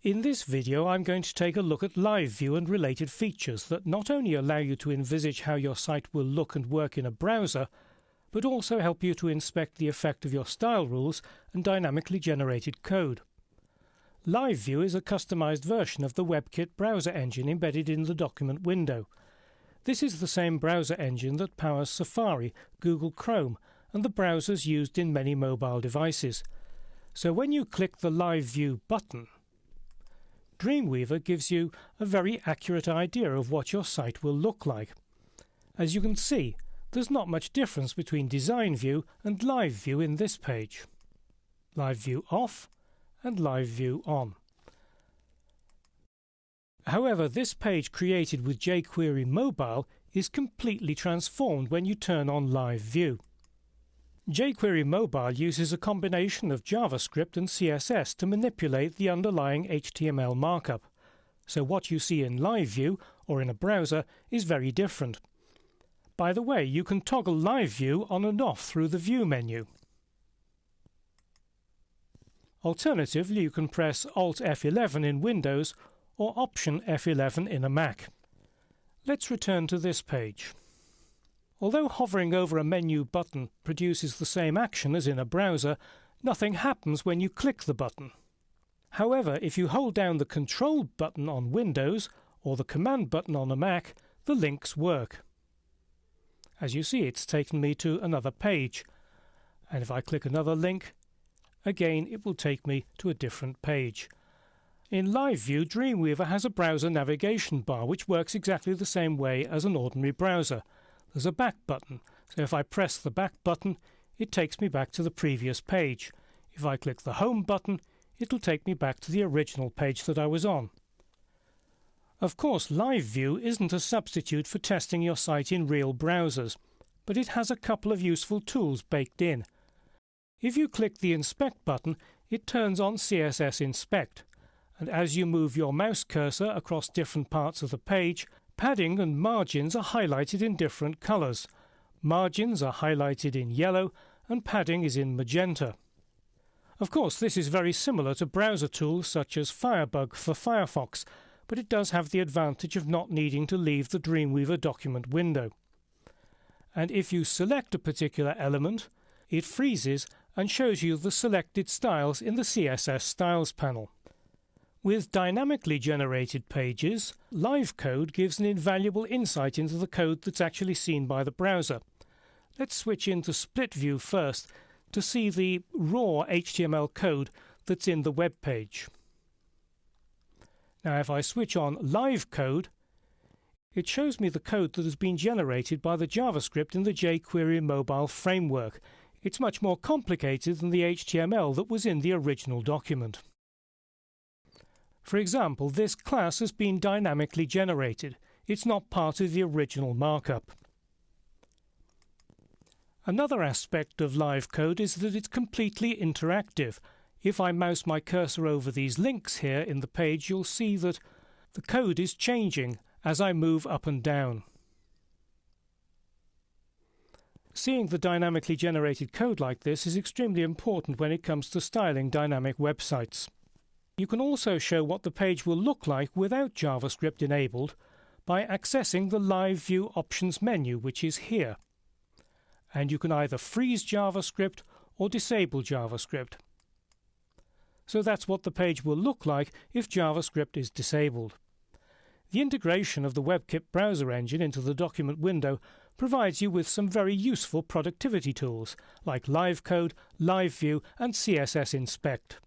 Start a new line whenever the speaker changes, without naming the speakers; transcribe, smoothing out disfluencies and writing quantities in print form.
In this video I'm going to take a look at Live View and related features that not only allow you to envisage how your site will look and work in a browser, but also help you to inspect the effect of your style rules and dynamically generated code. Live View is a customized version of the WebKit browser engine embedded in the document window. This is the same browser engine that powers Safari, Google Chrome, and the browsers used in many mobile devices. So when you click the Live View button, Dreamweaver gives you a very accurate idea of what your site will look like. As you can see, there's not much difference between Design View and Live View in this page. Live View off and Live View on. However, this page created with jQuery Mobile is completely transformed when you turn on Live View. jQuery Mobile uses a combination of JavaScript and CSS to manipulate the underlying HTML markup, so what you see in Live View or in a browser is very different. By the way, you can toggle Live View on and off through the View menu. Alternatively, you can press Alt F11 in Windows or Option F11 in a Mac. Let's return to this page. Although hovering over a menu button produces the same action as in a browser, nothing happens when you click the button. However, if you hold down the Control button on Windows or the Command button on a Mac, the links work. As you see, it's taken me to another page, and if I click another link, again it will take me to a different page. In Live View, Dreamweaver has a browser navigation bar which works exactly the same way as an ordinary browser. There's a back button, so if I press the back button, it takes me back to the previous page. If I click the Home button, it'll take me back to the original page that I was on. Of course, Live View isn't a substitute for testing your site in real browsers, but it has a couple of useful tools baked in. If you click the Inspect button, it turns on CSS Inspect, and as you move your mouse cursor across different parts of the page, padding and margins are highlighted in different colours. Margins are highlighted in yellow and padding is in magenta. Of course, this is very similar to browser tools such as Firebug for Firefox, but it does have the advantage of not needing to leave the Dreamweaver document window. And if you select a particular element, it freezes and shows you the selected styles in the CSS Styles panel. With dynamically generated pages, live code gives an invaluable insight into the code that's actually seen by the browser. Let's switch into Split View first to see the raw HTML code that's in the web page. Now if I switch on Live Code, it shows me the code that has been generated by the JavaScript in the jQuery Mobile framework. It's much more complicated than the HTML that was in the original document. For example, this class has been dynamically generated. It's not part of the original markup. Another aspect of live code is that it's completely interactive. If I mouse my cursor over these links here in the page, you'll see that the code is changing as I move up and down. Seeing the dynamically generated code like this is extremely important when it comes to styling dynamic websites. You can also show what the page will look like without JavaScript enabled by accessing the Live View Options menu, which is here. And you can either freeze JavaScript or disable JavaScript. So that's what the page will look like if JavaScript is disabled. The integration of the WebKit browser engine into the document window provides you with some very useful productivity tools like Live Code, Live View and CSS Inspect.